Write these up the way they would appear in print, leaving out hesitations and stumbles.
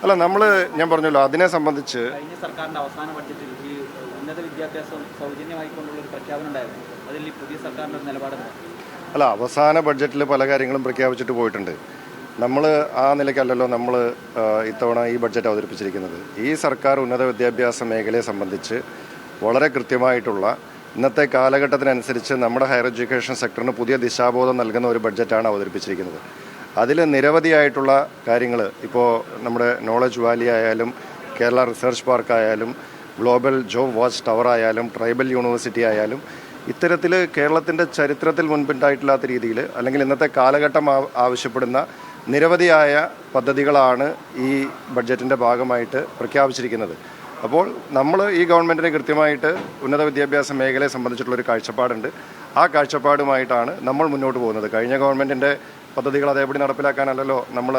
അല്ല, ഞാൻ പറഞ്ഞല്ലോ, അതിനെ സംബന്ധിച്ച് കഴിഞ്ഞ സർക്കാരിന്റെ അവസാന ബഡ്ജറ്റിൽ ഈ ഉന്നത വിദ്യാഭ്യാസം സൗജന്യമായിക്കൊണ്ടുള്ള ഒരു പ്രഖ്യാപനം ഉണ്ടായിരുന്നു. അതിൽ ഈ പുതിയ സർക്കാരിന്റെ നിലപാട് അല്ല, അവസാന ബഡ്ജറ്റിൽ പല കാര്യങ്ങളും പ്രഖ്യാപിച്ചിട്ട് പോയിട്ടുണ്ട്. നമ്മൾ ആ നിലയ്ക്കല്ലല്ലോ നമ്മൾ ഇത്തവണ ഈ ബഡ്ജറ്റ് അവതരിപ്പിച്ചിരിക്കുന്നത്. ഈ സർക്കാർ ഉന്നത വിദ്യാഭ്യാസ മേഖലയെ സംബന്ധിച്ച് വളരെ കൃത്യമായിട്ടുള്ള ഇന്നത്തെ കാലഘട്ടത്തിനനുസരിച്ച് നമ്മുടെ ഹയർ എഡ്യൂക്കേഷൻ സെക്ടറിന് പുതിയ ദിശാബോധം നൽകുന്ന ഒരു ബഡ്ജറ്റാണ് അവതരിപ്പിച്ചിരിക്കുന്നത്. അതിൽ നിരവധിയായിട്ടുള്ള കാര്യങ്ങൾ, ഇപ്പോൾ നമ്മുടെ നോളജ് വാലി ആയാലും കേരള റിസർച്ച് പാർക്ക് ആയാലും ഗ്ലോബൽ ജോബ് വാച്ച് ടവർ ആയാലും ട്രൈബൽ യൂണിവേഴ്സിറ്റി ആയാലും ഇത്തരത്തിൽ കേരളത്തിൻ്റെ ചരിത്രത്തിൽ മുൻപുണ്ടായിട്ടില്ലാത്ത രീതിയിൽ അല്ലെങ്കിൽ ഇന്നത്തെ കാലഘട്ടം ആവശ്യപ്പെടുന്ന നിരവധിയായ പദ്ധതികളാണ് ഈ ബഡ്ജറ്റിൻ്റെ ഭാഗമായിട്ട് പ്രഖ്യാപിച്ചിരിക്കുന്നത്. അപ്പോൾ നമ്മൾ ഈ ഗവൺമെൻറ്റിന് കൃത്യമായിട്ട് ഉന്നത വിദ്യാഭ്യാസ മേഖലയെ സംബന്ധിച്ചിട്ടുള്ളൊരു കാഴ്ചപ്പാടുണ്ട്. ആ കാഴ്ചപ്പാടുമായിട്ടാണ് നമ്മൾ മുന്നോട്ട് പോകുന്നത്. കഴിഞ്ഞ ഗവൺമെൻറ്റിൻ്റെ പദ്ധതികൾ അതേപടി നടപ്പിലാക്കാനല്ലല്ലോ നമ്മൾ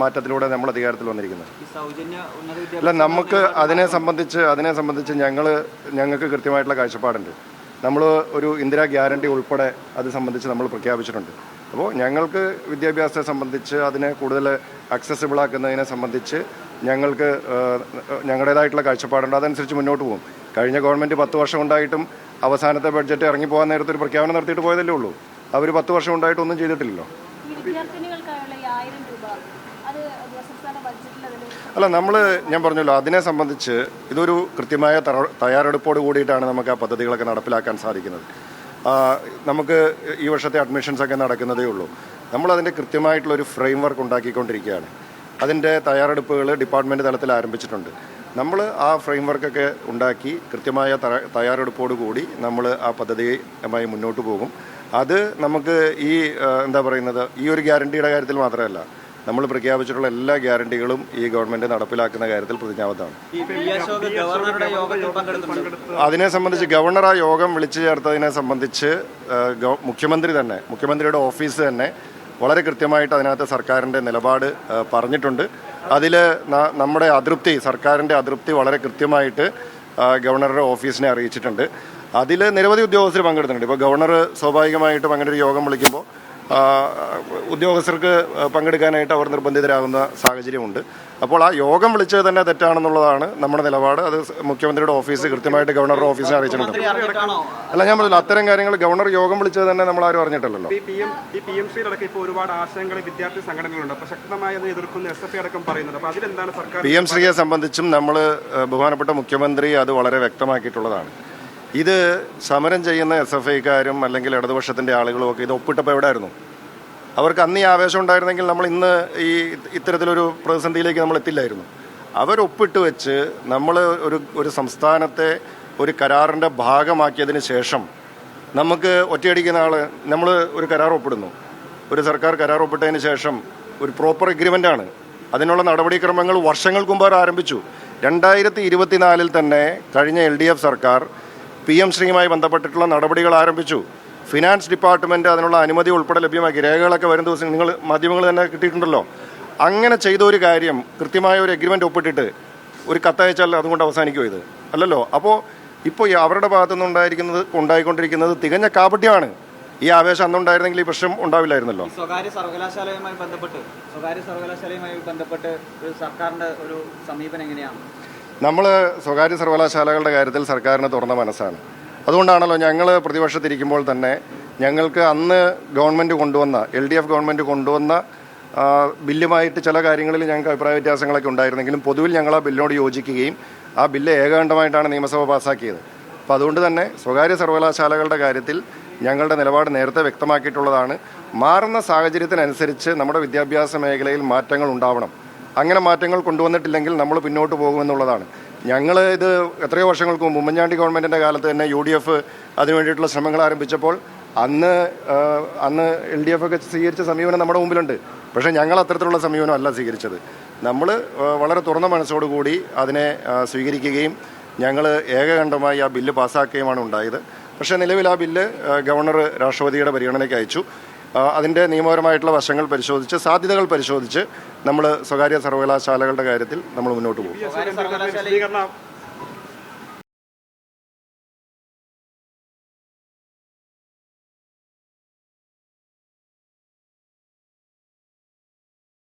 മാറ്റത്തിലൂടെ നമ്മൾ അധികാരത്തിൽ വന്നിരിക്കുന്നത്. അല്ല, നമുക്ക് അതിനെ സംബന്ധിച്ച് ഞങ്ങൾക്ക് കൃത്യമായിട്ടുള്ള കാഴ്ചപ്പാടുണ്ട്. നമ്മൾ ഒരു ഇന്ദിരാ ഗ്യാരണ്ടി ഉൾപ്പെടെ അത് സംബന്ധിച്ച് നമ്മൾ പ്രഖ്യാപിച്ചിട്ടുണ്ട്. അപ്പോൾ ഞങ്ങൾക്ക് വിദ്യാഭ്യാസത്തെ സംബന്ധിച്ച് അതിനെ കൂടുതൽ അക്സസിബിൾ ആക്കുന്നതിനെ സംബന്ധിച്ച് ഞങ്ങൾക്ക് ഞങ്ങളുടേതായിട്ടുള്ള കാഴ്ചപ്പാടുണ്ട്. അതനുസരിച്ച് മുന്നോട്ട് പോകും. കഴിഞ്ഞ ഗവൺമെൻറ് 10 വർഷം ഉണ്ടായിട്ടും അവസാനത്തെ ബഡ്ജറ്റ് ഇറങ്ങിപ്പോകാൻ നേരത്തെ ഒരു പ്രഖ്യാപനം നടത്തിയിട്ട് പോയതല്ലേ ഉള്ളൂ. അവർ 10 വർഷം ഉണ്ടായിട്ടൊന്നും ചെയ്തിട്ടില്ലല്ലോ. അല്ല, ഞാൻ പറഞ്ഞല്ലോ, അതിനെ സംബന്ധിച്ച് ഇതൊരു കൃത്യമായ തയ്യാറെടുപ്പോട് കൂടിയിട്ടാണ് നമുക്ക് ആ പദ്ധതികളൊക്കെ നടപ്പിലാക്കാൻ സാധിക്കുന്നത്. നമുക്ക് ഈ വർഷത്തെ അഡ്മിഷൻസൊക്കെ നടക്കുന്നതേ ഉള്ളൂ. നമ്മളതിൻ്റെ കൃത്യമായിട്ടുള്ളൊരു ഫ്രെയിം വർക്ക് ഉണ്ടാക്കിക്കൊണ്ടിരിക്കുകയാണ്. അതിൻ്റെ തയ്യാറെടുപ്പുകൾ ഡിപ്പാർട്ട്മെൻറ്റ് തലത്തിൽ ആരംഭിച്ചിട്ടുണ്ട്. നമ്മൾ ആ ഫ്രെയിം വർക്കൊക്കെ ഉണ്ടാക്കി കൃത്യമായ തയ്യാറെടുപ്പോട് കൂടി നമ്മൾ ആ പദ്ധതിയുമായി മുന്നോട്ട് പോകും. അത് നമുക്ക് ഈ ഒരു ഗ്യാരണ്ടിയുടെ കാര്യത്തിൽ മാത്രമല്ല, നമ്മൾ പ്രഖ്യാപിച്ചിട്ടുള്ള എല്ലാ ഗ്യാരണ്ടികളും ഈ ഗവൺമെൻറ് നടപ്പിലാക്കുന്ന കാര്യത്തിൽ പ്രതിജ്ഞാബദ്ധമാണ്. അതിനെ സംബന്ധിച്ച് ഗവർണർ ആ യോഗം വിളിച്ചു ചേർത്തതിനെ സംബന്ധിച്ച് മുഖ്യമന്ത്രിയുടെ ഓഫീസ് തന്നെ വളരെ കൃത്യമായിട്ട് അതിനകത്ത് സർക്കാരിൻ്റെ നിലപാട് പറഞ്ഞിട്ടുണ്ട്. അതിൽ നമ്മുടെ സർക്കാരിൻ്റെ അതൃപ്തി വളരെ കൃത്യമായിട്ട് ഗവർണറുടെ ഓഫീസിനെ അറിയിച്ചിട്ടുണ്ട്. അതിൽ നിരവധി ഉദ്യോഗസ്ഥർ പങ്കെടുത്തിട്ടുണ്ട്. ഇപ്പോൾ ഗവർണർ സ്വാഭാവികമായിട്ടും അങ്ങനെ ഒരു യോഗം വിളിക്കുമ്പോൾ ഉദ്യോഗസ്ഥർക്ക് പങ്കെടുക്കാനായിട്ട് അവർ നിർബന്ധിതരാകുന്ന സാഹചര്യമുണ്ട്. അപ്പോൾ ആ യോഗം വിളിച്ചത് തന്നെ തെറ്റാണെന്നുള്ളതാണ് നമ്മുടെ നിലപാട്. അത് മുഖ്യമന്ത്രിയുടെ ഓഫീസ് കൃത്യമായിട്ട് ഗവർണറുടെ ഓഫീസിനെ അറിയിച്ചിട്ടുണ്ട്. അല്ല, ഞാൻ പറഞ്ഞില്ല, അത്തരം കാര്യങ്ങൾ ഗവർണർ യോഗം വിളിച്ചത് തന്നെ നമ്മൾ ആരും അറിഞ്ഞിട്ടല്ലോ. PM-ശ്രീയെ സംബന്ധിച്ചും നമ്മൾ ബഹുമാനപ്പെട്ട മുഖ്യമന്ത്രി അത് വളരെ വ്യക്തമാക്കിയിട്ടുള്ളതാണ്. ഇത് സമരം ചെയ്യുന്ന SFIക്കാരും അല്ലെങ്കിൽ ഇടതുപക്ഷത്തിൻ്റെ ആളുകളും ഒക്കെ ഇത് ഒപ്പിട്ടപ്പോൾ എവിടെയായിരുന്നു? അവർക്ക് അന്ന് ഈ ആവേശം ഉണ്ടായിരുന്നെങ്കിൽ നമ്മൾ ഇന്ന് ഇത്തരത്തിലൊരു പ്രതിസന്ധിയിലേക്ക് നമ്മൾ എത്തില്ലായിരുന്നു. അവരൊപ്പിട്ട് വെച്ച് നമ്മൾ ഒരു സംസ്ഥാനത്തെ ഒരു കരാറിൻ്റെ ഭാഗമാക്കിയതിന് ശേഷം നമുക്ക് ഒറ്റയടിക്കുന്ന നമ്മൾ ഒരു കരാർ ഒപ്പിടുന്നു. ഒരു സർക്കാർ കരാർ ഒപ്പിട്ടതിന് ശേഷം ഒരു പ്രോപ്പർ എഗ്രിമെൻ്റാണ്. അതിനുള്ള നടപടിക്രമങ്ങൾ വർഷങ്ങൾക്ക് മുമ്പ് അവർ ആരംഭിച്ചു. 2024 തന്നെ കഴിഞ്ഞ LDF സർക്കാർ PM-ശ്രീയുമായി ബന്ധപ്പെട്ടിട്ടുള്ള നടപടികൾ ആരംഭിച്ചു. ഫിനാൻസ് ഡിപ്പാർട്ട്മെൻറ്റ് അതിനുള്ള അനുമതി ഉൾപ്പെടെ ലഭ്യമാക്കി. രേഖകളൊക്കെ വരും ദിവസം മാധ്യമങ്ങൾ തന്നെ കിട്ടിയിട്ടുണ്ടല്ലോ. അങ്ങനെ ചെയ്ത ഒരു കാര്യം കൃത്യമായ ഒരു എഗ്രിമെൻ്റ് ഒപ്പിട്ടിട്ട് ഒരു കത്തയച്ചാൽ അതുകൊണ്ട് അവസാനിക്കുമോ? ഇത് അല്ലല്ലോ. ഇപ്പോൾ അവരുടെ ഭാഗത്തുനിന്ന് ഉണ്ടായിക്കൊണ്ടിരിക്കുന്നത് തികഞ്ഞ കാപട്യമാണ്. ഈ ആവേശം അന്നുണ്ടായിരുന്നെങ്കിൽ ഈ പ്രശ്നം ഉണ്ടാവില്ലായിരുന്നല്ലോ. സ്വകാര്യ സർവകലാശാലയുമായി ബന്ധപ്പെട്ട് സർക്കാരിൻ്റെ ഒരു സമീപനം എങ്ങനെയാണ്? നമ്മൾ സ്വകാര്യ സർവകലാശാലകളുടെ കാര്യത്തിൽ സർക്കാരിന് തുറന്ന മനസ്സാണ്. അതുകൊണ്ടാണല്ലോ ഞങ്ങൾ പ്രതിപക്ഷത്തിരിക്കുമ്പോൾ തന്നെ ഞങ്ങൾക്ക് അന്ന് ഗവൺമെൻറ് കൊണ്ടുവന്ന LDF ഗവൺമെൻറ് കൊണ്ടുവന്ന ബില്ലുമായിട്ട് ചില കാര്യങ്ങളിൽ ഞങ്ങൾക്ക് അഭിപ്രായ വ്യത്യാസങ്ങളൊക്കെ ഉണ്ടായിരുന്നെങ്കിലും പൊതുവിൽ ഞങ്ങൾ ആ ബില്ലിനോട് യോജിക്കുകയും ആ ബില്ല് ഏകകണ്ഠമായിട്ടാണ് നിയമസഭ പാസ്സാക്കിയത്. അപ്പോൾ അതുകൊണ്ട് തന്നെ സ്വകാര്യ സർവകലാശാലകളുടെ കാര്യത്തിൽ ഞങ്ങളുടെ നിലപാട് നേരത്തെ വ്യക്തമാക്കിയിട്ടുള്ളതാണ്. മാറുന്ന സാഹചര്യത്തിനനുസരിച്ച് നമ്മുടെ വിദ്യാഭ്യാസ മേഖലയിൽ മാറ്റങ്ങൾ ഉണ്ടാവണം. അങ്ങനെ മാറ്റങ്ങൾ കൊണ്ടുവന്നിട്ടില്ലെങ്കിൽ നമ്മൾ പിന്നോട്ട് പോകുമെന്നുള്ളതാണ്. ഞങ്ങൾ ഇത് എത്രയോ വർഷങ്ങൾക്ക് മുമ്പ് ഉമ്മൻചാണ്ടി ഗവൺമെൻറ്റിൻ്റെ കാലത്ത് തന്നെ UDF അതിനു വേണ്ടിയിട്ടുള്ള ശ്രമങ്ങൾ ആരംഭിച്ചപ്പോൾ അന്ന് LDF ഒക്കെ സ്വീകരിച്ച സമീപനം നമ്മുടെ മുമ്പിലുണ്ട്. പക്ഷേ ഞങ്ങൾ അത്തരത്തിലുള്ള സമീപനം അല്ല സ്വീകരിച്ചത്. നമ്മൾ വളരെ തുറന്ന മനസ്സോടുകൂടി അതിനെ സ്വീകരിക്കുകയും ഞങ്ങൾ ഏകകണ്ഠമായി ആ ബില്ല് പാസ്സാക്കുകയുമാണ് ഉണ്ടായത്. പക്ഷേ നിലവിൽ ആ ബില്ല് ഗവർണർ രാഷ്ട്രപതിയുടെ പരിഗണനയ്ക്ക് അയച്ചു. അതിൻ്റെ നിയമപരമായിട്ടുള്ള വശങ്ങൾ പരിശോധിച്ച് സാധ്യതകൾ പരിശോധിച്ച് നമ്മൾ സ്വകാര്യ സർവകലാശാലകളുടെ കാര്യത്തിൽ നമ്മൾ മുന്നോട്ട് പോകും.